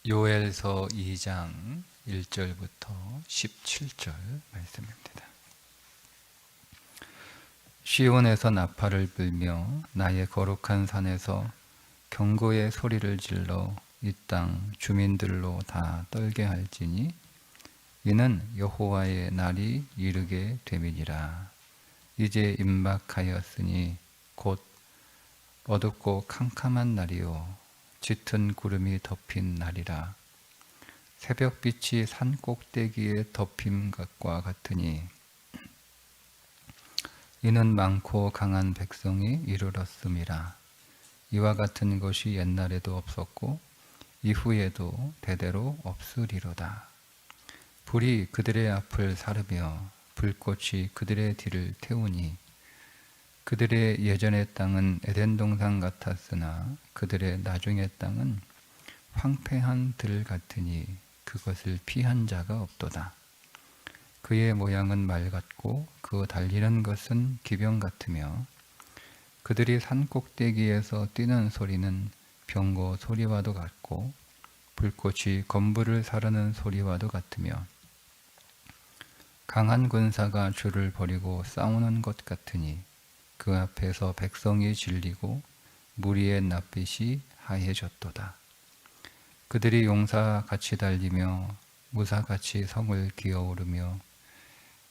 요엘서 2장 1절부터 17절 말씀입니다. 시온에서 나팔을 불며 나의 거룩한 산에서 경고의 소리를 질러 이 땅 주민들로 다 떨게 할지니 이는 여호와의 날이 이르게 됨이니라. 이제 임박하였으니 곧 어둡고 캄캄한 날이요 짙은 구름이 덮인 날이라. 새벽빛이 산 꼭대기에 덮인 것과 같으니 이는 많고 강한 백성이 이르렀음이라. 이와 같은 것이 옛날에도 없었고 이후에도 대대로 없으리로다. 불이 그들의 앞을 사르며 불꽃이 그들의 뒤를 태우니 그들의 예전의 땅은 에덴 동산 같았으나 그들의 나중의 땅은 황폐한 들 같으니 그것을 피한 자가 없도다. 그의 모양은 말 같고 그 달리는 것은 기병 같으며 그들이 산 꼭대기에서 뛰는 소리는 병거 소리와도 같고 불꽃이 건부를 사르는 소리와도 같으며 강한 군사가 줄을 버리고 싸우는 것 같으니 그 앞에서 백성이 질리고 무리의 낯빛이 하얘졌도다. 그들이 용사같이 달리며 무사같이 성을 기어오르며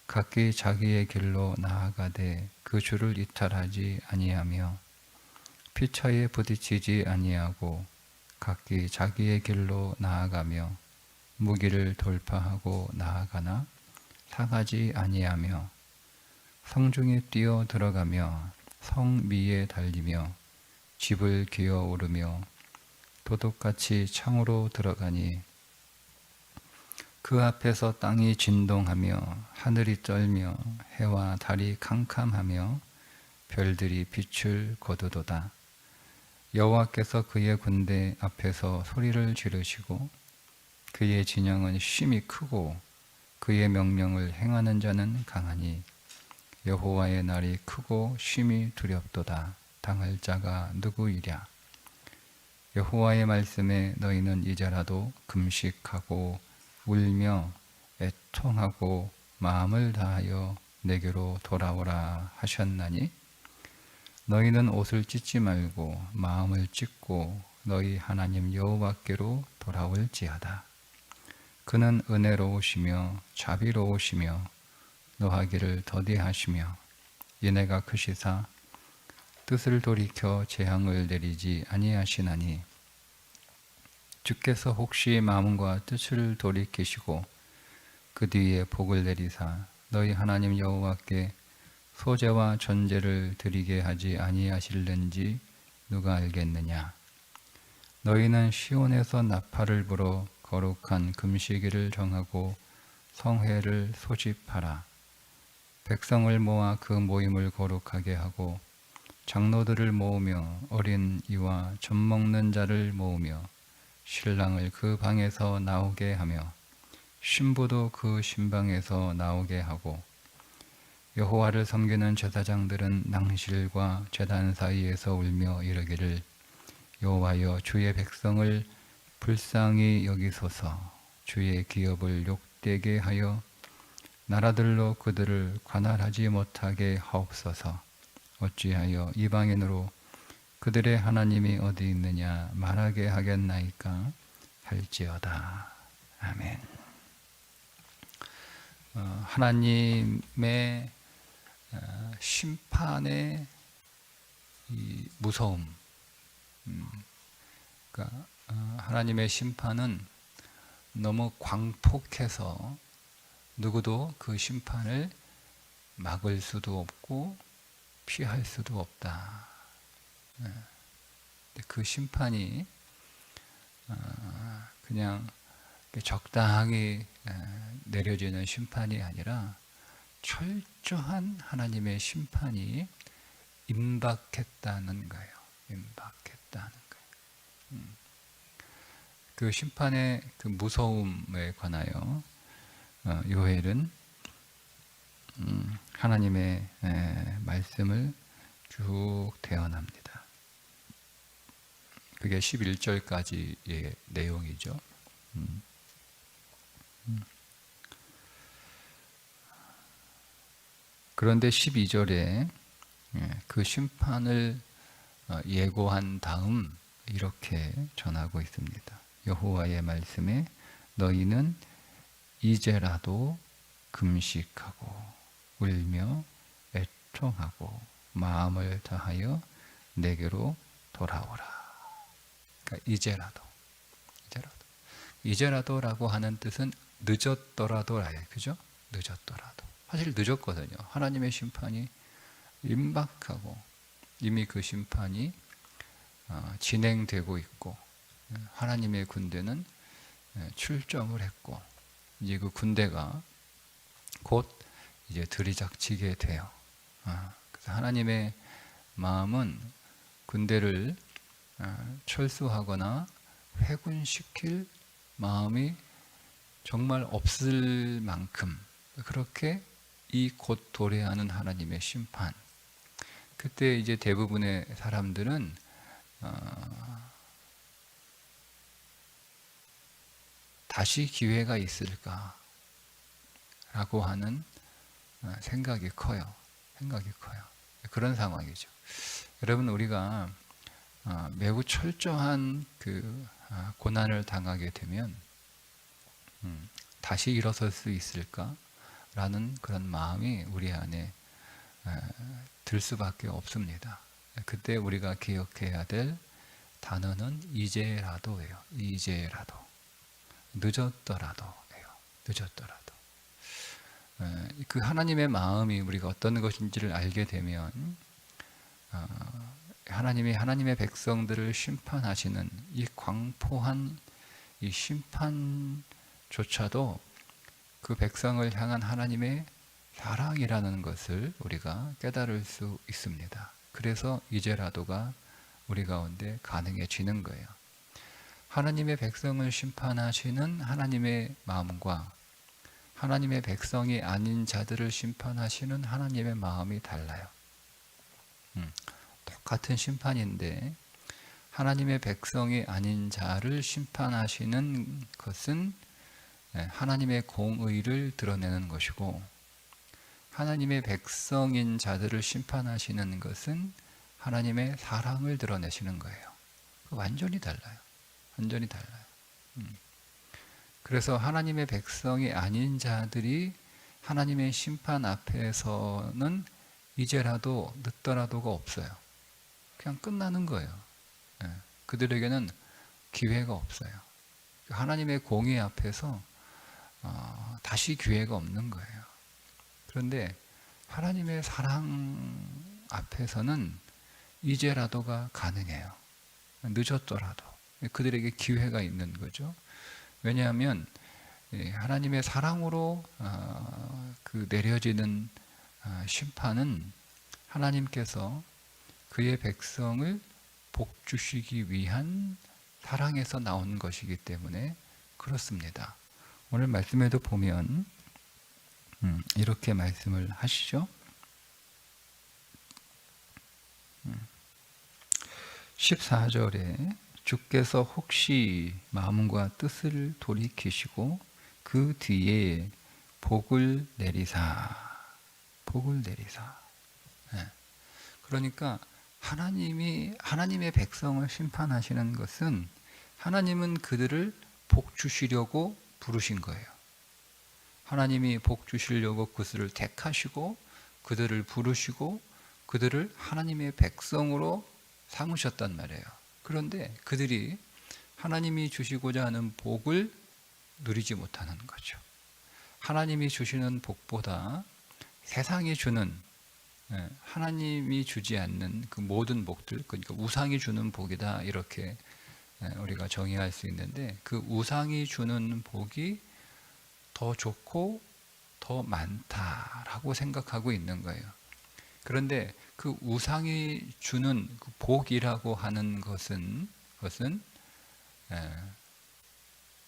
각기 자기의 길로 나아가되 그 줄을 이탈하지 아니하며 피차에 부딪히지 아니하고 각기 자기의 길로 나아가며 무기를 돌파하고 나아가나 상하지 아니하며 성중에 뛰어 들어가며 성미에 달리며 집을 기어오르며 도둑같이 창으로 들어가니 그 앞에서 땅이 진동하며 하늘이 떨며 해와 달이 캄캄하며 별들이 빛을 거두도다. 여호와께서 그의 군대 앞에서 소리를 지르시고 그의 진영은 심히 크고 그의 명령을 행하는 자는 강하니 여호와의 날이 크고 심히 두렵도다. 당할 자가 누구이랴. 여호와의 말씀에 너희는 이제라도 금식하고 울며 애통하고 마음을 다하여 내게로 돌아오라 하셨나니 너희는 옷을 찢지 말고 마음을 찢고 너희 하나님 여호와께로 돌아올지어다. 그는 은혜로우시며 자비로우시며 노하기를 더디하시며 은혜가 크시사 뜻을 돌이켜 재앙을 내리지 아니하시나니 주께서 혹시 마음과 뜻을 돌이키시고 그 뒤에 복을 내리사 너희 하나님 여호와께 소제와 전제를 드리게 하지 아니하실는지 누가 알겠느냐. 너희는 시온에서 나팔을 불어 거룩한 금식일을 정하고 성회를 소집하라. 백성을 모아 그 모임을 거룩하게 하고 장로들을 모으며 어린 이와 젖 먹는 자를 모으며 신랑을 그 방에서 나오게 하며 신부도 그 신방에서 나오게 하고 여호와를 섬기는 제사장들은 낭실과 제단 사이에서 울며 이르기를 여호와여 주의 백성을 불쌍히 여기소서. 주의 기업을 욕되게 하여 나라들로 그들을 관할하지 못하게 하옵소서. 어찌하여 이방인으로 그들의 하나님이 어디 있느냐 말하게 하겠나이까 할지어다. 아멘. 하나님의 심판의 이 무서움, 그러니까 하나님의 심판은 너무 광폭해서 누구도 그 심판을 막을 수도 없고 피할 수도 없다. 그 심판이 그냥 적당하게 내려지는 심판이 아니라 철저한 하나님의 심판이 임박했다는 거예요. 임박했다는 거예요. 그 심판의 그 무서움에 관하여 요엘은 하나님의 말씀을 쭉 대언합니다. 그게 11절까지의 내용이죠. 그런데 12절에 그 심판을 예고한 다음 이렇게 전하고 있습니다. 여호와의 말씀에 너희는 이제라도 금식하고 울며 애통하고 마음을 다하여 내게로 돌아오라. 그러니까 이제라도라고 하는 뜻은 늦었더라도라요. 그죠? 늦었더라도. 사실 늦었거든요. 하나님의 심판이 임박하고 이미 그 심판이 진행되고 있고 하나님의 군대는 출정을 했고 이제 그 군대가 곧 이제 들이닥치게 돼요. 그래서 하나님의 마음은 군대를 철수하거나 회군시킬 마음이 정말 없을 만큼 그렇게 이 곧 도래하는 하나님의 심판. 그때 이제 대부분의 사람들은 다시 기회가 있을까라고 하는 생각이 커요. 그런 상황이죠. 여러분, 우리가 매우 철저한 그 고난을 당하게 되면 다시 일어설 수 있을까라는 그런 마음이 우리 안에 들 수밖에 없습니다. 그때 우리가 기억해야 될 단어는 이제라도예요. 이제라도. 늦었더라도예요. 늦었더라도. 그 하나님의 마음이 우리가 어떤 것인지를 알게 되면 하나님이 하나님의 백성들을 심판하시는 이 광포한 이 심판조차도 그 백성을 향한 하나님의 사랑이라는 것을 우리가 깨달을 수 있습니다. 그래서 이제라도가 우리 가운데 가능해지는 거예요. 하나님의 백성을 심판하시는 하나님의 마음과 하나님의 백성이 아닌 자들을 심판하시는 하나님의 마음이 달라요. 똑같은 심판인데 하나님의 백성이 아닌 자를 심판하시는 것은 하나님의 공의를 드러내는 것이고 하나님의 백성인 자들을 심판하시는 것은 하나님의 사랑을 드러내시는 거예요. 완전히 달라요. 완전히 달라요. 그래서 하나님의 백성이 아닌 자들이 하나님의 심판 앞에서는 이제라도 늦더라도가 없어요. 그냥 끝나는 거예요. 그들에게는 기회가 없어요. 하나님의 공의 앞에서 다시 기회가 없는 거예요. 그런데 하나님의 사랑 앞에서는 이제라도가 가능해요. 늦었더라도 그들에게 기회가 있는 거죠. 왜냐하면 하나님의 사랑으로 그 내려지는 심판은 하나님께서 그의 백성을 복 주시기 위한 사랑에서 나온 것이기 때문에 그렇습니다. 오늘 말씀에도 보면 이렇게 말씀을 하시죠. 14절에 주께서 혹시 마음과 뜻을 돌이키시고 그 뒤에 복을 내리사. 그러니까 하나님의 백성을 심판하시는 것은 하나님은 그들을 복 주시려고 부르신 거예요. 하나님이 복 주시려고 그들을 택하시고 그들을 부르시고 그들을 하나님의 백성으로 삼으셨단 말이에요. 그런데 그들이 하나님이 주시고자 하는 복을 누리지 못하는 거죠. 하나님이 주시는 복보다 세상이 주는 하나님이 주지 않는 그 모든 복들, 그러니까 우상이 주는 복이다 이렇게 우리가 정의할 수 있는데 그 우상이 주는 복이 더 좋고 더 많다라고 생각하고 있는 거예요. 그런데 그 우상이 주는 그 복이라고 하는 것은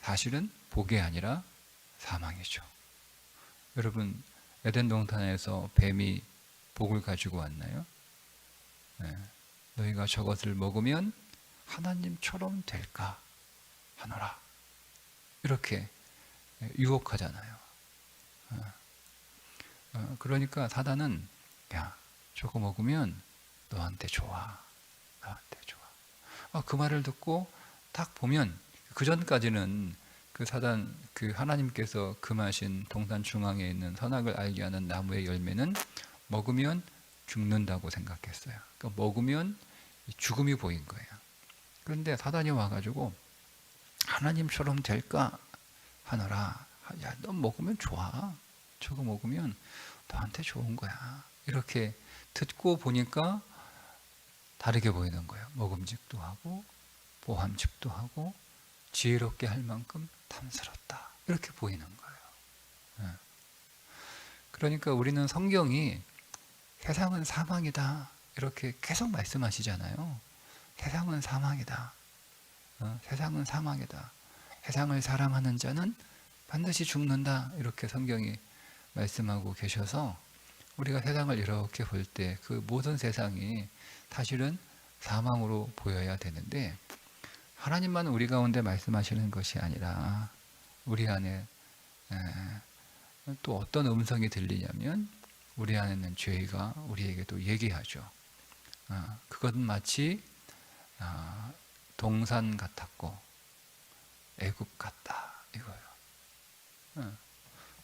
사실은 복이 아니라 사망이죠. 여러분, 에덴 동산에서 뱀이 복을 가지고 왔나요? 너희가 저것을 먹으면 하나님처럼 될까 하노라. 이렇게 유혹하잖아요. 그러니까 사단은 야, 저거 먹으면 너한테 좋아. 너한테 좋아. 그 말을 듣고 딱 보면 그 전까지는 그 사단, 그 하나님께서 금하신 동산 중앙에 있는 선악을 알게 하는 나무의 열매는 먹으면 죽는다고 생각했어요. 그러니까 먹으면 죽음이 보인 거예요. 그런데 사단이 와가지고 하나님처럼 될까 하너라. 야, 너 먹으면 좋아. 저거 먹으면 너한테 좋은 거야. 이렇게 듣고 보니까 다르게 보이는 거예요. 먹음직도 하고 보함직도 하고 지혜롭게 할 만큼 탐스럽다. 이렇게 보이는 거예요. 예. 그러니까 우리는 성경이 세상은 사망이다. 이렇게 계속 말씀하시잖아요. 세상은 사망이다. 세상은 사망이다. 세상을 사랑하는 자는 반드시 죽는다. 이렇게 성경이 말씀하고 계셔서 우리가 세상을 이렇게 볼 때 그 모든 세상이 사실은 사망으로 보여야 되는데 하나님만 우리 가운데 말씀하시는 것이 아니라 우리 안에 또 어떤 음성이 들리냐면 우리 안에는 죄가 우리에게도 얘기하죠. 그것은 마치 동산 같았고 애굽 같다 이거예요.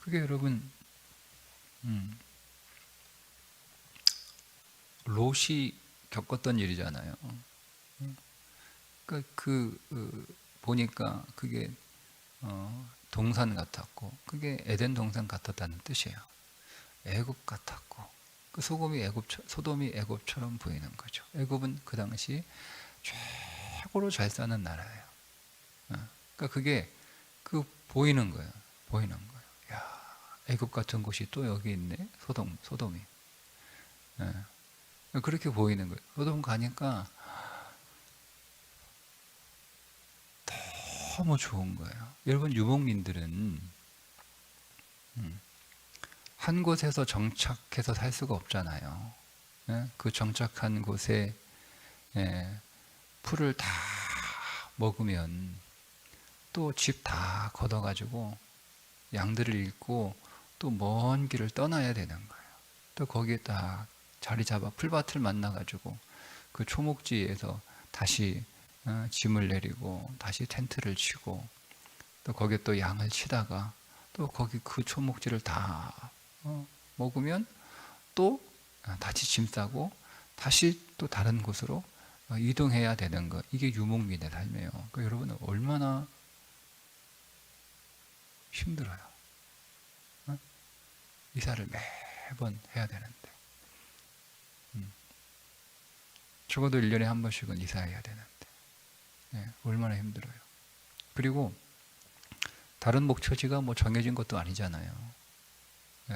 그게 여러분 롯이 겪었던 일이잖아요. 보니까 그게 동산 같았고 그게 에덴 동산 같았다는 뜻이에요. 애굽 같았고 그 소돔이 애굽처럼 보이는 거죠. 애굽은 그 당시 최고로 잘 사는 나라예요. 그러니까 그게 보이는 거예요. 보이는 거예요. 야, 애굽 같은 곳이 또 여기 있네. 소돔이. 그렇게 보이는 거예요. 소돔 가니까 너무 좋은 거예요. 여러분 유목민들은 한 곳에서 정착해서 살 수가 없잖아요. 그 정착한 곳에 풀을 다 먹으면 또 집 다 걷어가지고 양들을 잃고 또 먼 길을 떠나야 되는 거예요. 또 거기에 딱 자리 잡아 풀밭을 만나가지고 그 초목지에서 다시 짐을 내리고 다시 텐트를 치고 또 거기에 또 양을 치다가 또 거기 그 초목지를 다 먹으면 또 다시 짐 싸고 다시 또 다른 곳으로 이동해야 되는 거. 이게 유목민의 삶이에요. 그러니까 여러분은 얼마나 힘들어요. 이사를 매번 해야 되는데 적어도 1년에 한 번씩은 이사해야 되는데 얼마나 힘들어요. 그리고 다른 목초지가 뭐 정해진 것도 아니잖아요.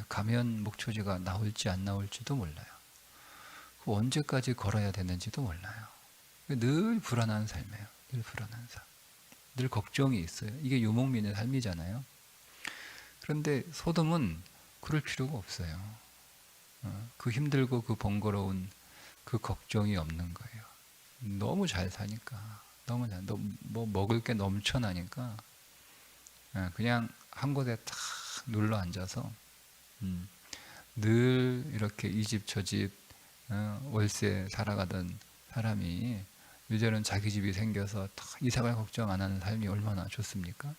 가면 목초지가 나올지 안 나올지도 몰라요. 그 언제까지 걸어야 되는지도 몰라요. 늘 불안한 삶이에요. 늘 불안한 삶. 늘 걱정이 있어요. 이게 유목민의 삶이잖아요. 그런데 소돔은 그럴 필요가 없어요. 그 힘들고 그 번거로운 그 걱정이 없는 거예요. 너무 잘 사니까. 너무 잘, 뭐 먹을 게 넘쳐나니까 그냥 한 곳에 탁 눌러 앉아서 늘 이렇게 이 집 저 집 월세 살아가던 사람이 이제는 자기 집이 생겨서 이사갈 걱정 안 하는 삶이 얼마나 좋습니까?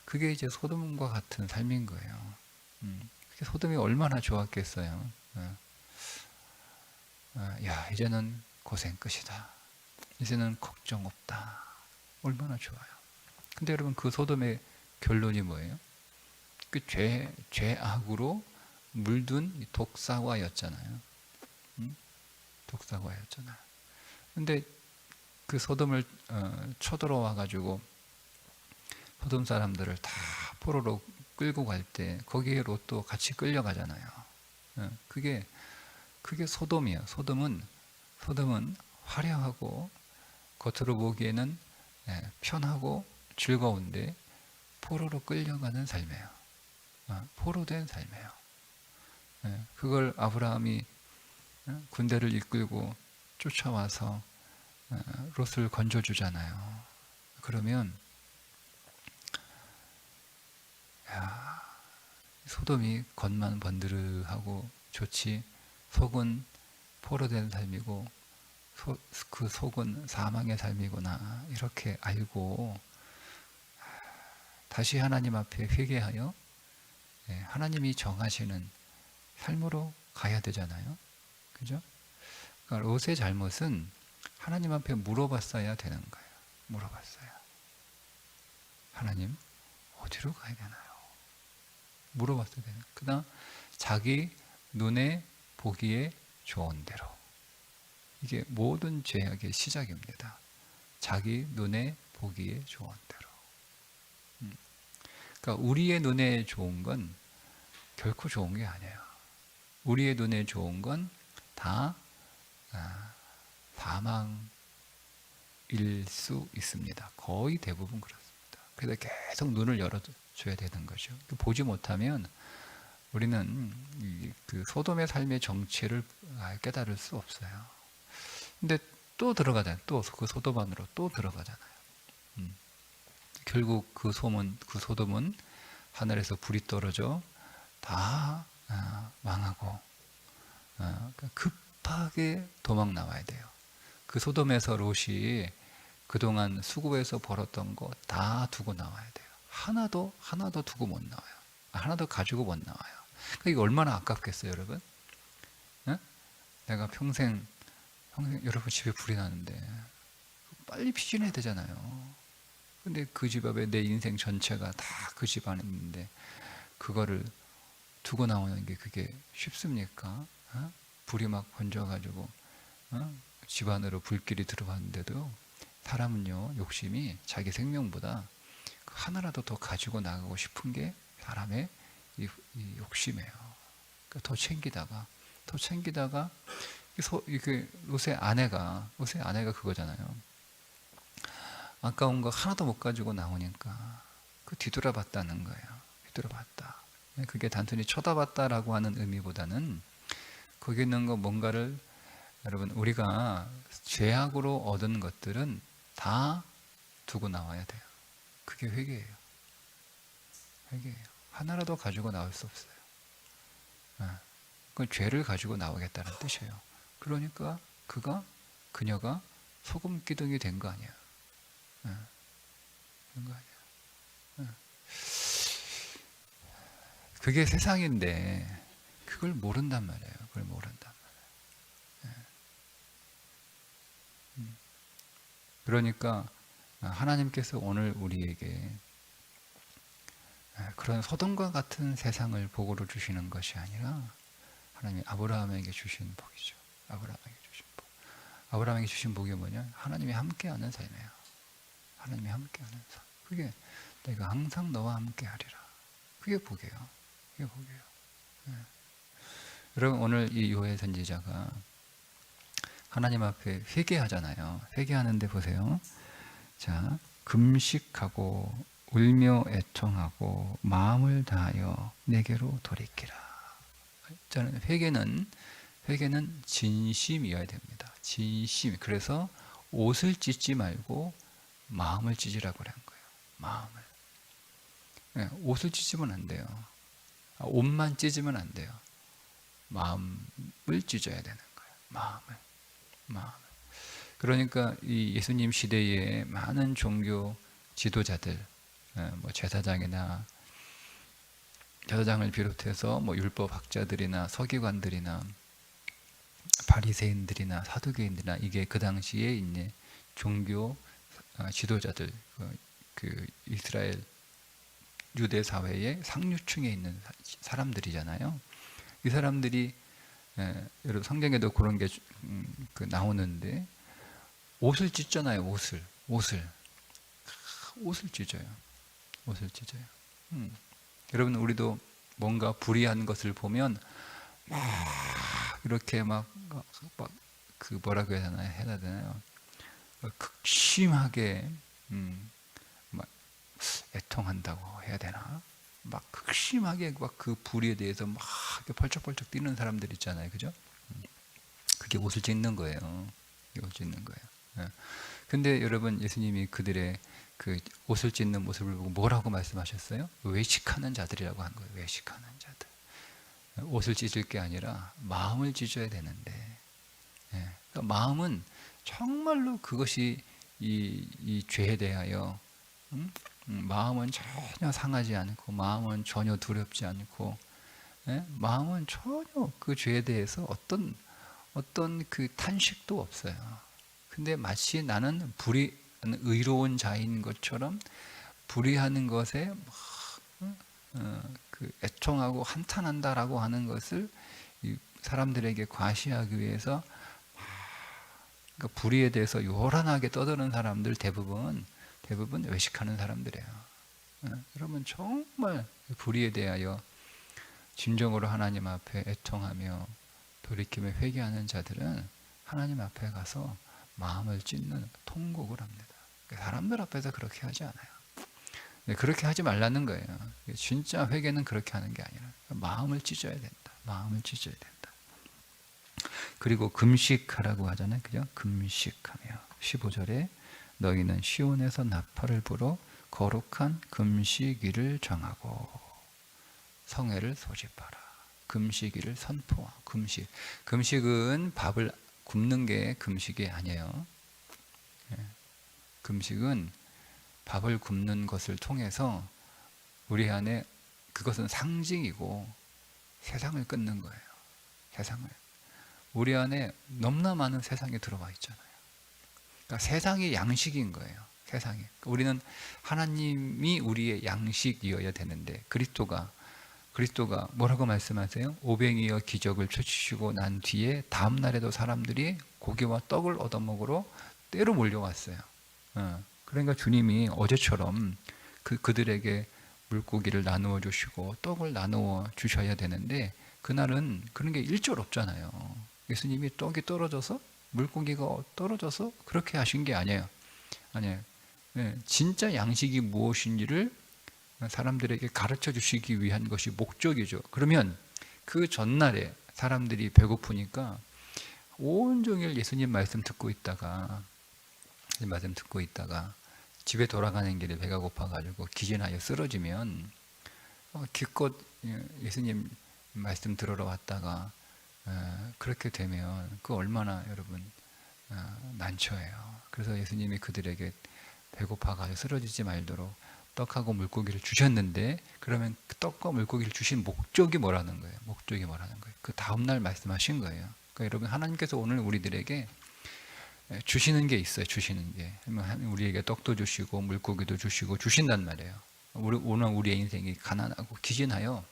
그게 이제 소돔과 같은 삶인 거예요. 소돔이 얼마나 좋았겠어요. 야, 이제는 고생 끝이다. 이제는 걱정 없다. 얼마나 좋아요. 근데 여러분 그 소돔의 결론이 뭐예요? 그 죄악으로 물든 독사과였잖아요. 독사과였잖아요. 근데 그 소돔을 쳐들어와 가지고 소돔 사람들을 다 포로로 끌고 갈 때 거기에 롯도 같이 끌려가잖아요. 그게 소돔이에요. 소돔은 화려하고 겉으로 보기에는 편하고 즐거운데 포로로 끌려가는 삶이에요. 포로된 삶이에요. 그걸 아브라함이 군대를 이끌고 쫓아와서 롯을 건져주잖아요. 그러면 소돔이 겉만 번드르하고 좋지 속은 포로된 삶이고 그 속은 사망의 삶이구나 이렇게 알고 다시 하나님 앞에 회개하여 하나님이 정하시는 삶으로 가야 되잖아요. 그죠? 그러니까 롯의 잘못은 하나님 앞에 물어봤어야 되는 거예요. 물어봤어요. 하나님 어디로 가야 되나요? 물어봤어야 되는. 그다음 자기 눈에 보기에 좋은 대로. 이게 모든 죄악의 시작입니다. 자기 눈에 보기에 좋은 대로. 그러니까 우리의 눈에 좋은 건 결코 좋은 게 아니에요. 우리의 눈에 좋은 건 다 사망일 수 있습니다. 거의 대부분 그렇습니다. 그래서 계속 눈을 열어줘야 되는 거죠. 보지 못하면 우리는 그 소돔의 삶의 정체를 깨달을 수 없어요. 근데 또 들어가잖아요. 또 그 소돔 안으로 또 들어가잖아요. 결국 그 소돔은 하늘에서 불이 떨어져 다 망하고 급하게 도망 나와야 돼요. 그 소돔에서 롯이 그동안 수고해서 벌었던 거 다 두고 나와야 돼요. 하나도 두고 못 나와요. 하나도 가지고 못 나와요. 그러니까 이게 얼마나 아깝겠어요, 여러분? 내가 평생 여러분 집에 불이 나는데 빨리 피신해야 되잖아요. 근데 그 집 앞에 내 인생 전체가 다 그 집 안에 있는데 그거를 두고 나오는 게 그게 쉽습니까? 불이 막 번져가지고 집 안으로 불길이 들어왔는데도 사람은요 욕심이 자기 생명보다 하나라도 더 가지고 나가고 싶은 게 사람의 이 욕심이에요. 그러니까 더 챙기다가 롯의 아내가 그거잖아요. 아까운 거 하나도 못 가지고 나오니까 그 뒤돌아봤다는 거예요. 뒤돌아봤다. 그게 단순히 쳐다봤다라고 하는 의미보다는 거기 있는 거 뭔가를 여러분 우리가 죄악으로 얻은 것들은 다 두고 나와야 돼요. 그게 회개예요. 하나라도 가지고 나올 수 없어요. 그건 죄를 가지고 나오겠다는 뜻이에요. 그러니까 그녀가 소금 기둥이 된 거 아니야. 된 거 아니야. 그게 세상인데 그걸 모른단 말이에요. 그걸 모른단 말이에요. 그러니까 하나님께서 오늘 우리에게 그런 소돔과 같은 세상을 복으로 주시는 것이 아니라 하나님이 아브라함에게 주신 복이죠. 아브라함에게 주신 복이 뭐냐? 하나님이 함께하는 삶이에요. 하나님이 함께하는 삶. 그게 내가 항상 너와 함께하리라. 그게 복이에요. 여러분 오늘 이 요엘 선지자가 하나님 앞에 회개하잖아요. 회개하는데 보세요. 자, 금식하고 울며 애통하고 마음을 다하여 내게로 돌이키라. 저는 회개는 진심이어야 됩니다. 진심. 그래서 옷을 찢지 말고 마음을 찢으라고 그런 거예요. 마음을. 옷을 찢으면 안 돼요. 옷만 찢으면 안 돼요. 마음을 찢어야 되는 거예요. 마음을. 그러니까 이 예수님 시대에 많은 종교 지도자들, 뭐 제사장을 비롯해서 뭐 율법학자들이나 서기관들이나 바리새인들이나 사두개인들이나 이게 그 당시에 있는 종교 지도자들, 그 이스라엘 유대 사회의 상류층에 있는 사람들이잖아요. 이 사람들이 여러분 성경에도 그런 게 나오는데 옷을 찢잖아요. 옷을 찢어요. 여러분 우리도 뭔가 불의한 것을 보면 막 이렇게 그 뭐라고 해야 되나요? 극심하게 막 애통한다고 해야 되나? 막 극심하게 막 그 불의에 대해서 막 펄쩍펄쩍 뛰는 사람들 있잖아요, 그죠? 그게 옷을 찢는 거예요. 근데 여러분, 예수님이 그들의 그 옷을 찢는 모습을 보고 뭐라고 말씀하셨어요? 외식하는 자들이라고 한 거예요. 외식하는 자들. 옷을 찢을 게 아니라 마음을 찢어야 되는데, 그러니까 마음은 정말로 그것이 이 죄에 대하여, 마음은 전혀 상하지 않고, 마음은 전혀 두렵지 않고, 마음은 전혀 그 죄에 대해서 어떤 그 탄식도 없어요. 근데 마치 나는 의로운 자인 것처럼 불의하는 것에 그 애통하고 한탄한다라고 하는 것을 사람들에게 과시하기 위해서, 그러니까 불의에 대해서 요란하게 떠드는 사람들 대부분 외식하는 사람들이에요. 여러분, 정말 불의에 대하여 진정으로 하나님 앞에 애통하며 돌이킴에 회개하는 자들은 하나님 앞에 가서 마음을 찢는 통곡을 합니다. 사람들 앞에서 그렇게 하지 않아요. 그렇게 하지 말라는 거예요. 진짜 회개는 그렇게 하는 게 아니라 마음을 찢어야 된다. 마음을 찢어야 된다. 그리고 금식하라고 하잖아요. 그죠? 금식하며 15절에 너희는 시온에서 나팔을 불어 거룩한 금식일을 정하고 성회를 소집하라. 금식일을 선포하고. 금식은 밥을 굶는 게 금식이 아니에요. 금식은 밥을 굶는 것을 통해서 우리 안에, 그것은 상징이고 세상을 끊는 거예요. 세상을. 우리 안에 너무나 많은 세상이 들어와 있잖아요. 그러니까 세상이 양식인 거예요. 세상이. 우리는 하나님이 우리의 양식이어야 되는데, 그리스도가 뭐라고 말씀하세요? 오병이어 기적을 펼치시고 난 뒤에 다음 날에도 사람들이 고기와 떡을 얻어먹으러 때로 몰려왔어요. 그러니까 주님이 어제처럼 그들에게 물고기를 나누어 주시고 떡을 나누어 주셔야 되는데, 그날은 그런 게 일절 없잖아요. 예수님이 떡이 떨어져서 물고기가 떨어져서 그렇게 하신 게 아니에요. 진짜 양식이 무엇인지를 사람들에게 가르쳐 주시기 위한 것이 목적이죠. 그러면 그 전날에 사람들이 배고프니까 온종일 예수님 말씀 듣고 있다가 집에 돌아가는 길에 배가 고파가지고 기진하여 쓰러지면, 기껏 예수님 말씀 들으러 왔다가 그렇게 되면 그 얼마나 여러분 난처해요. 그래서 예수님이 그들에게 배고파가지고 쓰러지지 말도록 떡하고 물고기를 주셨는데, 그러면 그 떡과 물고기를 주신 목적이 뭐라는 거예요? 그 다음날 말씀하신 거예요. 그러니까 여러분, 하나님께서 오늘 우리들에게 주시는 게 있어요. 주시는 게. 우리에게 떡도 주시고 물고기도 주시고 주신단 말이에요. 오늘 우리의 인생이 가난하고 기진하여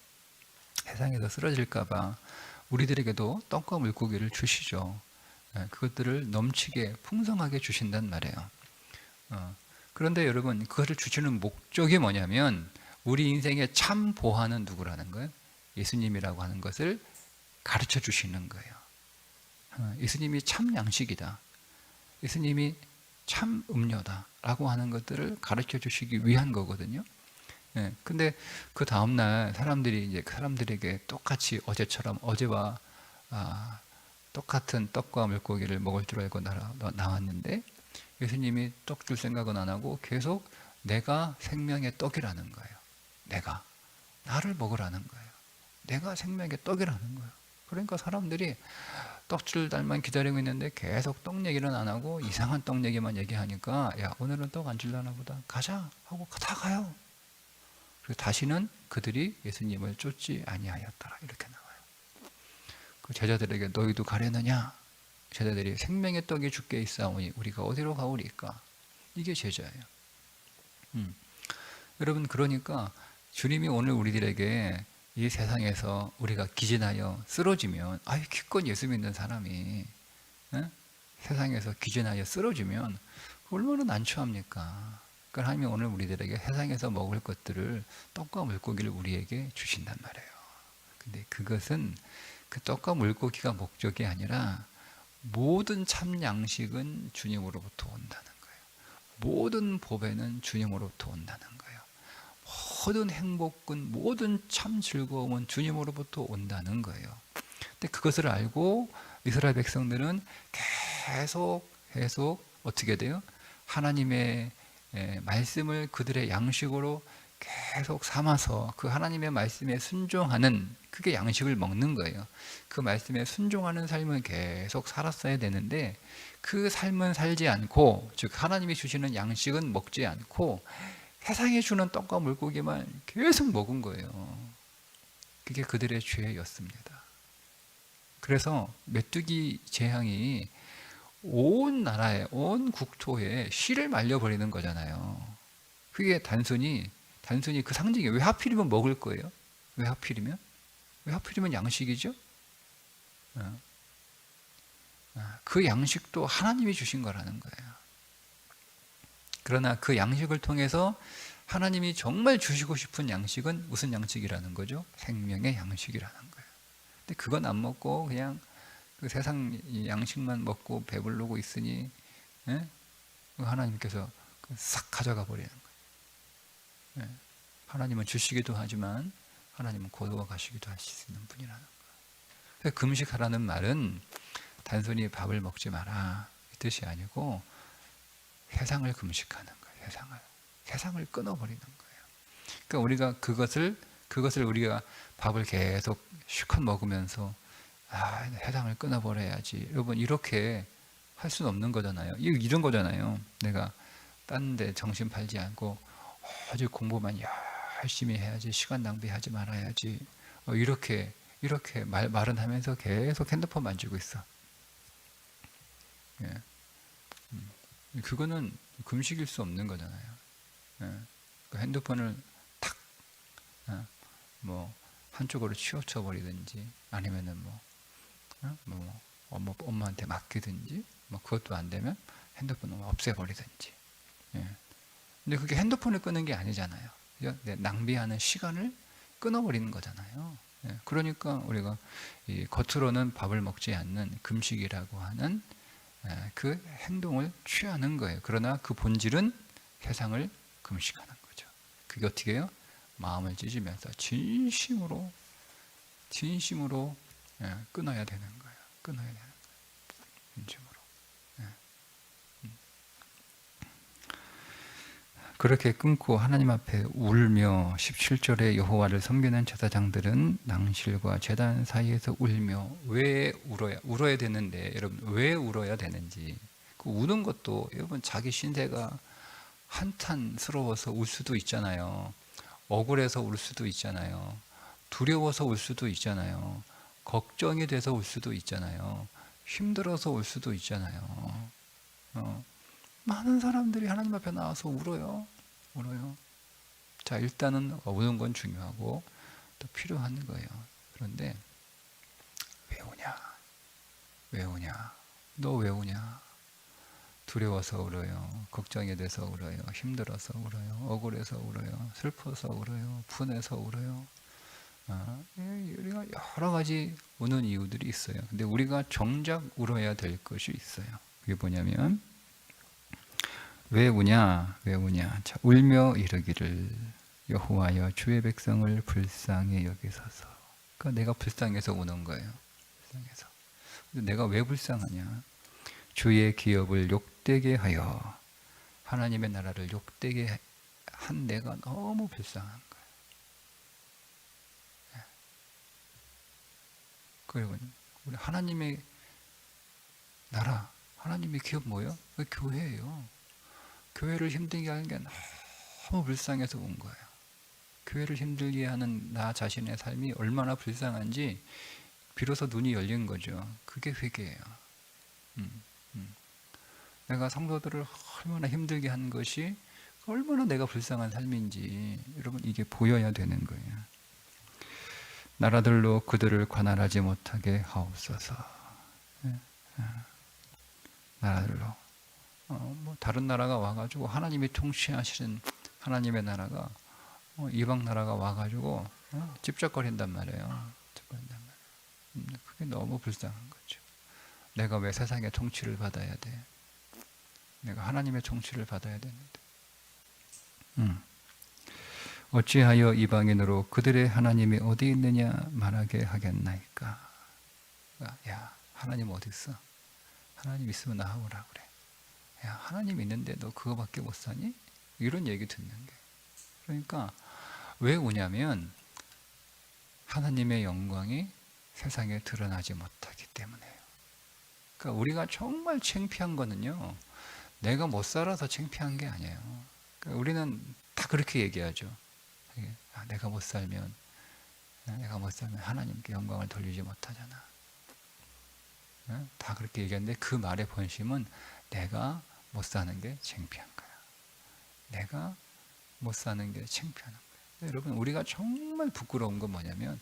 세상에서 쓰러질까봐 우리들에게도 떡과 물고기를 주시죠. 그것들을 넘치게 풍성하게 주신단 말이에요. 그런데 여러분, 그것을 주시는 목적이 뭐냐면, 우리 인생의 참 보화는 누구라는 거예요? 예수님이라고 하는 것을 가르쳐 주시는 거예요. 예수님이 참 양식이다, 예수님이 참 음료다 라고 하는 것들을 가르쳐 주시기 위한 거거든요. 근데 그 다음날 사람들에게 똑같이 어제처럼, 어제와 똑같은 떡과 물고기를 먹을 줄 알고 나왔는데, 예수님이 떡 줄 생각은 안 하고 계속 내가 생명의 떡이라는 거예요. 나를 먹으라는 거예요. 내가 생명의 떡이라는 거예요. 그러니까 사람들이 떡줄 날만 기다리고 있는데 계속 떡 얘기는 안 하고 이상한 떡 얘기만 얘기하니까, 야, 오늘은 떡 안 줄라나 보다, 가자 하고 다 가요. 그리고 다시는 그들이 예수님을 쫓지 아니하였더라, 이렇게 나와요. 그 제자들에게 너희도 가려느냐? 제자들이 생명의 떡이 주께 있사오니 우리가 어디로 가오리까? 이게 제자예요. 여러분, 그러니까 주님이 오늘 우리들에게 이 세상에서 우리가 기진하여 쓰러지면, 기껏 예수 믿는 사람이 세상에서 기진하여 쓰러지면 얼마나 난처합니까? 그러니까 하나님이 오늘 우리들에게 세상에서 먹을 것들을, 떡과 물고기를 우리에게 주신단 말이에요. 근데 그것은 그 떡과 물고기가 목적이 아니라, 모든 참 양식은 주님으로부터 온다는 거예요. 모든 보배는 주님으로부터 온다는 거예요. 모든 행복은, 모든 참 즐거움은 주님으로부터 온다는 거예요. 근데 그것을 알고 이스라엘 백성들은 계속 어떻게 돼요? 하나님의 말씀을 그들의 양식으로 계속 삼아서 그 하나님의 말씀에 순종하는, 그게 양식을 먹는 거예요. 그 말씀에 순종하는 삶을 계속 살았어야 되는데 그 삶은 살지 않고, 즉 하나님이 주시는 양식은 먹지 않고 세상이 주는 떡과 물고기만 계속 먹은 거예요. 그게 그들의 죄였습니다. 그래서 메뚜기 재앙이 온 나라에, 온 국토에 씨를 말려버리는 거잖아요. 그게 단순히 그 상징이에요. 왜 하필이면 먹을 거예요? 왜 하필이면? 왜 하필이면 양식이죠? 그 양식도 하나님이 주신 거라는 거예요. 그러나 그 양식을 통해서 하나님이 정말 주시고 싶은 양식은 무슨 양식이라는 거죠? 생명의 양식이라는 거예요. 근데 그건 안 먹고 그냥 그 세상 양식만 먹고 배부르고 있으니, 예? 하나님께서 싹 가져가 버리는 거예요. 예? 하나님은 주시기도 하지만 하나님은 거두어 가시기도 하실 수 있는 분이라는 거예요. 금식하라는 말은 단순히 밥을 먹지 마라 이 뜻이 아니고 세상을 금식하는 거예요. 세상을 끊어버리는 거예요. 그러니까 우리가 그것을 우리가 밥을 계속 실컷 먹으면서 세상을 끊어버려야지, 여러분, 이렇게 할 수는 없는 거잖아요. 이런 거잖아요. 내가 딴 데 정신 팔지 않고 아주 공부만 열심히 해야지, 시간 낭비하지 말아야지, 이렇게 말은 하면서 계속 핸드폰 만지고 있어. 예. 그거는 금식일 수 없는 거잖아요. 예. 그 핸드폰을 탁, 뭐 한쪽으로 치우쳐 버리든지, 아니면은 엄마한테 맡기든지, 그것도 안 되면 핸드폰을 없애버리든지. 예. 근데 그게 핸드폰을 끄는 게 아니잖아요. 낭비하는 시간을 끊어버리는 거잖아요. 예. 그러니까 우리가 겉으로는 밥을 먹지 않는 금식이라고 하는 그 행동을 취하는 거예요. 그러나 그 본질은 세상을 금식하는 거죠. 그게 어떻게 해요? 마음을 찢으면서 진심으로 끊어야 되는 거예요. 진심으로. 그렇게 끊고 하나님 앞에 울며, 17절에 여호와를 섬기는 제사장들은 낭실과 제단 사이에서 울며. 왜 울어야 되는데, 여러분, 왜 울어야 되는지. 그 우는 것도 여러분 자기 신세가 한탄스러워서 울 수도 있잖아요. 억울해서 울 수도 있잖아요. 두려워서 울 수도 있잖아요. 걱정이 돼서 울 수도 있잖아요. 힘들어서 울 수도 있잖아요. 많은 사람들이 하나님 앞에 나와서 울어요. 자, 일단은 우는 건 중요하고 또 필요한 거예요. 그런데 왜 우냐? 너 왜 우냐? 두려워서 울어요. 걱정이 돼서 울어요. 힘들어서 울어요. 억울해서 울어요. 슬퍼서 울어요. 분해서 울어요. 우리가 여러 가지 우는 이유들이 있어요. 근데 우리가 정작 울어야 될 것이 있어요. 그게 뭐냐면, 왜 우냐? 자, 울며 이르기를 여호와여 주의 백성을 불쌍히 여기소서. 그러니까 내가 불쌍해서 우는 거예요. 불쌍해서. 근데 내가 왜 불쌍하냐? 주의 기업을 욕되게 하여 하나님의 나라를 욕되게 한 내가 너무 불쌍한 거예요. 그리고 우리 하나님의 나라, 하나님의 기업 뭐예요? 그 교회예요. 교회를 힘들게 하는 게 너무 불쌍해서 온 거예요. 교회를 힘들게 하는 나 자신의 삶이 얼마나 불쌍한지 비로소 눈이 열린 거죠. 그게 회개예요. 내가 성도들을 얼마나 힘들게 한 것이 얼마나 내가 불쌍한 삶인지, 여러분, 이게 보여야 되는 거예요. 나라들로 그들을 관할하지 못하게 하옵소서. 나라들로. 다른 나라가 와가지고 하나님이 통치하시는 하나님의 나라가 이방 나라가 와가지고 찝쩍거린단 말이에요. 그게 너무 불쌍한 거죠. 내가 왜 세상의 통치를 받아야 돼? 내가 하나님의 통치를 받아야 되는데. 어찌하여 이방인으로 그들의 하나님이 어디 있느냐 말하게 '야, 하나님 어디 있어? 하나님 있으면 나오라 그래. 야, 하나님 있는데 너 그거밖에 못 사니? 이런 얘기 듣는 게. 그러니까 왜 우냐면 하나님의 영광이 세상에 드러나지 못하기 때문에요. 그러니까 우리가 정말 창피한 거는요, 내가 못 살아서 창피한 게 아니에요. 그러니까 우리는 다 그렇게 얘기하죠. 내가 못 살면 하나님께 영광을 돌리지 못하잖아. 다 그렇게 얘기하는데 그 말의 본심은 내가 못 사는 게 창피한 거야. 내가 못 사는 게 창피한 거야. 여러분, 우리가 정말 부끄러운 건 뭐냐면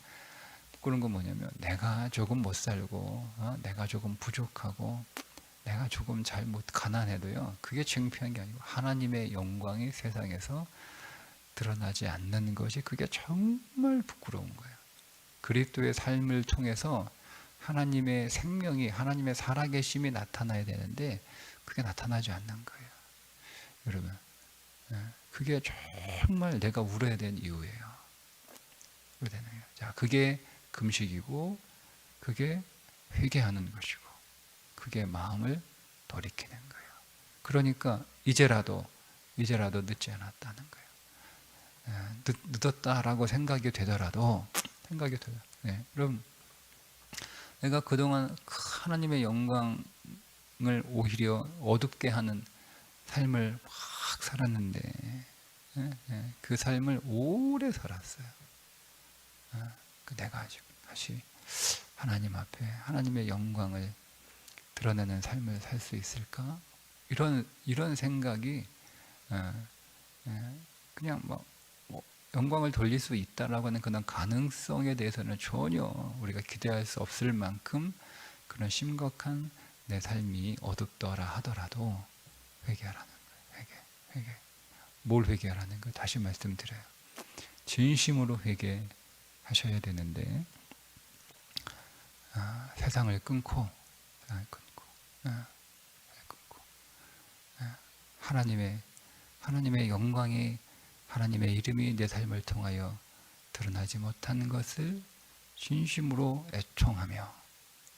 내가 조금 못 살고, 내가 조금 부족하고, 내가 조금 잘못 가난해도요, 그게 창피한 게 아니고 하나님의 영광이 세상에서 드러나지 않는 것이 그게 정말 부끄러운 거예요. 그리스도의 삶을 통해서 하나님의 생명이, 하나님의 살아계심이 나타나야 되는데 그게 나타나지 않는 거예요. 여러분, 그게 정말 내가 울어야 되는 이유예요. 자, 그게 금식이고, 그게 회개하는 것이고, 그게 마음을 돌이키는 거예요. 그러니까 이제라도 늦지 않았다는 거예요. 늦었다라고 생각이 되더라도 여러분, 내가 그동안 하나님의 영광을 오히려 어둡게 하는 삶을 막 살았는데, 그 삶을 오래 살았어요. 내가 다시 하나님 앞에 하나님의 영광을 드러내는 삶을 살 수 있을까? 이런 생각이 그냥 영광을 돌릴 수 있다라고 하는 그런 가능성에 대해서는 전혀 우리가 기대할 수 없을 만큼 그런 심각한 내 삶이 어둡더라 하더라도 회개하라는 거예요. 회개. 뭘 회개하라는 거예요? 다시 말씀드려요. 진심으로 회개하셔야 되는데, 세상을 끊고 하나님의 영광이, 하나님의 이름이 내 삶을 통하여 드러나지 못하는 것을 진심으로 애통하며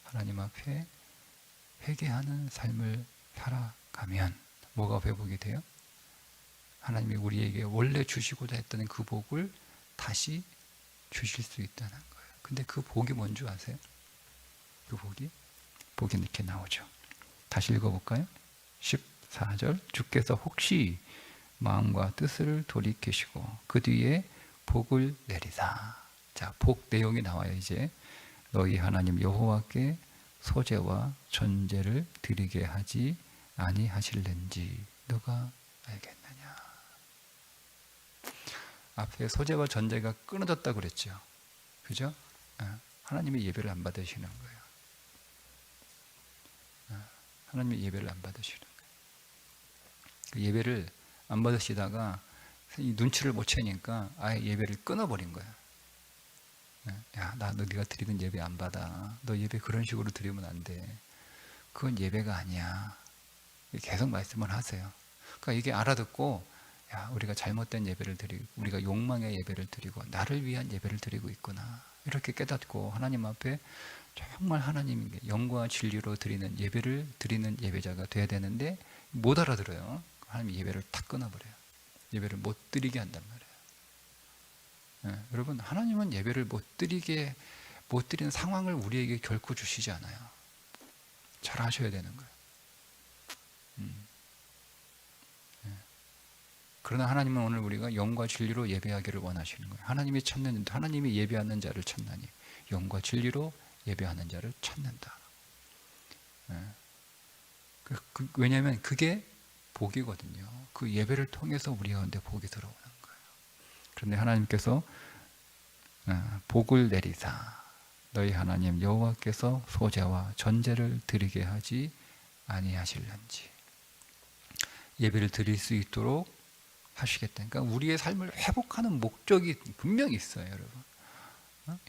하나님 앞에 회개하는 삶을 살아가면 뭐가 회복이 돼요? 하나님이 우리에게 원래 주시고자 했던 그 복을 다시 주실 수 있다는 거예요. 근데 그 복이 뭔지 아세요? 그 복이 이렇게 나오죠. 다시 읽어볼까요? 14절, 주께서 혹시 마음과 뜻을 돌이키시고 그 뒤에 복을 내리사. 자, 복 내용이 나와요. 이제 너희 하나님 여호와께 소제와 전제를 드리게 하지 아니하실는지 너가 알겠느냐. 앞에 소제와 전제가 끊어졌다고 그랬죠. 그죠? 하나님의 예배를 안 받으시는 거예요. 하나님의 예배를 안 받으시는 거예요. 그 예배를 안 받으시다가 눈치를 못 채니까 아예 예배를 끊어버린 거야. 야, 너 네가 드리는 예배 안 받아. 너 예배 그런 식으로 드리면 안 돼. 그건 예배가 아니야. 계속 말씀을 하세요. 그러니까 이게 알아듣고, 야, 우리가 잘못된 예배를 드리고, 우리가 욕망의 예배를 드리고, 나를 위한 예배를 드리고 있구나. 이렇게 깨닫고 하나님 앞에 정말 하나님께 영광과 진리로 드리는 예배를 드리는 예배자가 돼야 되는데 못 알아들어요. 하나님 예배를 탁 끊어버려요. 예배를 못 드리게 한단 말이에요. 여러분, 하나님은 예배를 못 드리는 상황을 우리에게 결코 주시지 않아요. 잘 아셔야 되는 거예요. 그러나 하나님은 오늘 우리가 영과 진리로 예배하기를 원하시는 거예요. 하나님이 예배하는 자를 찾나니 영과 진리로 예배하는 자를 찾는다. 왜냐하면 그게 복이거든요. 그 예배를 통해서 우리 가운데 복이 들어오는 거예요. 그런데 하나님께서 복을 내리사 너희 하나님 여호와께서 소제와 전제를 드리게 하지 아니하실는지. 예배를 드릴 수 있도록 하시겠다. 그러니까 우리의 삶을 회복하는 목적이 분명히 있어요, 여러분.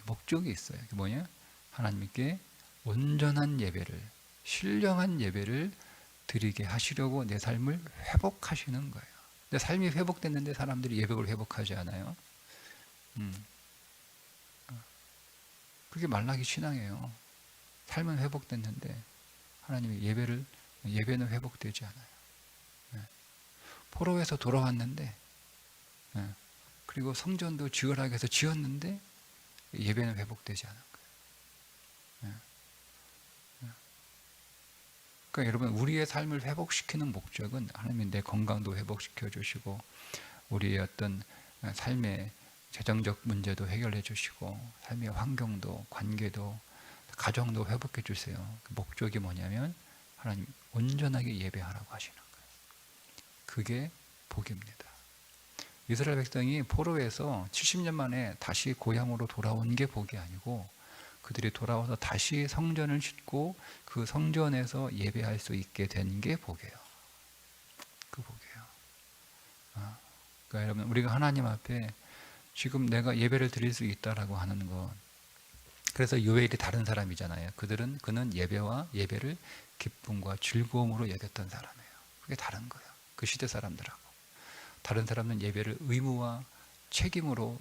목적이 있어요. 그게 뭐냐? 하나님께 온전한 예배를, 신령한 예배를 드리게 하시려고 내 삶을 회복하시는 거예요. 내 삶이 회복됐는데 사람들이 예배를 회복하지 않아요. 그게 말라기 신앙이에요. 삶은 회복됐는데 하나님의 예배는 회복되지 않아요. 포로에서 돌아왔는데, 그리고 성전도 지으라고 해서 지었는데 예배는 회복되지 않은 거예요. 그러니까 여러분, 우리의 삶을 회복시키는 목적은 하나님이 내 건강도 회복시켜 주시고, 우리의 어떤 삶의 재정적 문제도 해결해 주시고, 삶의 환경도, 관계도, 가정도 회복해 주세요. 그 목적이 뭐냐면 하나님 온전하게 예배하라고 하시는 거예요. 그게 복입니다. 이스라엘 백성이 포로에서 70년 만에 다시 고향으로 돌아온 게 복이 아니고, 그들이 돌아와서 다시 성전을 짓고 그 성전에서 예배할 수 있게 된 게 복이에요. 그 복이에요. 그러니까 여러분, 우리가 하나님 앞에 지금 내가 예배를 드릴 수 있다라고 하는 것, 그래서 요엘이 다른 사람이잖아요. 그는 예배를 기쁨과 즐거움으로 여겼던 사람이에요. 그게 다른 거예요. 그 시대 사람들하고. 다른 사람은 예배를 의무와 책임으로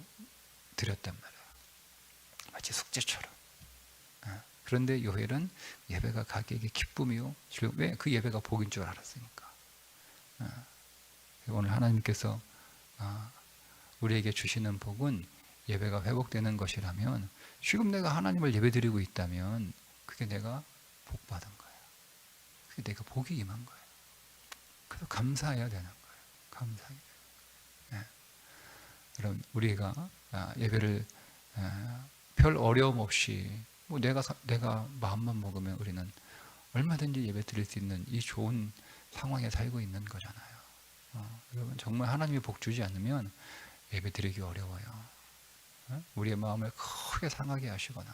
드렸단 말이에요. 마치 숙제처럼. 그런데 요엘은 예배가 가게에게 기쁨이요. 왜? 그 예배가 복인 줄 알았으니까. 오늘 하나님께서 우리에게 주시는 복은 예배가 회복되는 것이라면, 지금 내가 하나님을 예배드리고 있다면 그게 내가 복 받은 거예요. 그게 내가 복이 임한 거예요. 그래서 감사해야 되는 거예요. 감사해야 돼요. 여러분, 우리가 예배를 별 어려움 없이 내가 마음만 먹으면 우리는 얼마든지 예배 드릴 수 있는 이 좋은 상황에 살고 있는 거잖아요. 여러분, 정말 하나님이 복 주지 않으면 예배 드리기 어려워요. 우리의 마음을 크게 상하게 하시거나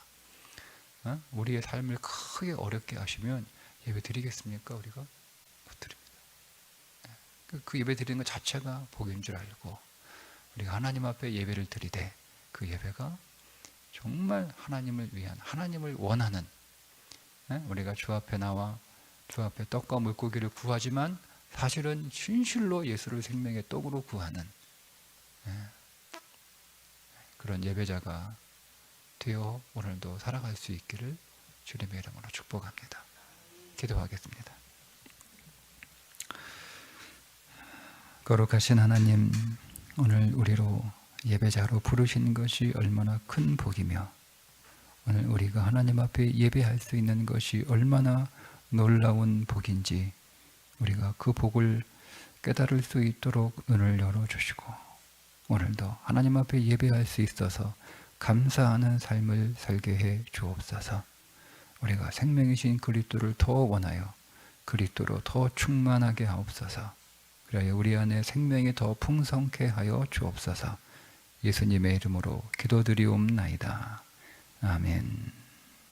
우리의 삶을 크게 어렵게 하시면 예배 드리겠습니까? 우리가 못 드립니다. 그 예배 드리는 것 자체가 복인 줄 알고, 우리가 하나님 앞에 예배를 드리되 그 예배가 정말 하나님을 위한, 하나님을 원하는, 우리가 주 앞에 나와 주 앞에 떡과 물고기를 구하지만 사실은 진실로 예수를 생명의 떡으로 구하는 그런 예배자가 되어 오늘도 살아갈 수 있기를 주님의 이름으로 축복합니다. 기도하겠습니다. 거룩하신 하나님, 오늘 우리로 예배자로 부르신 것이 얼마나 큰 복이며, 오늘 우리가 하나님 앞에 예배할 수 있는 것이 얼마나 놀라운 복인지 우리가 그 복을 깨달을 수 있도록 눈을 열어주시고, 오늘도 하나님 앞에 예배할 수 있어서 감사하는 삶을 살게 해 주옵소서. 우리가 생명이신 그리스도를 더 원하여 그리스도로 더 충만하게 하옵소서. 그래야 우리 안에 생명이 더 풍성케 하여 주옵소서. 예수님의 이름으로 기도드리옵나이다. 아멘.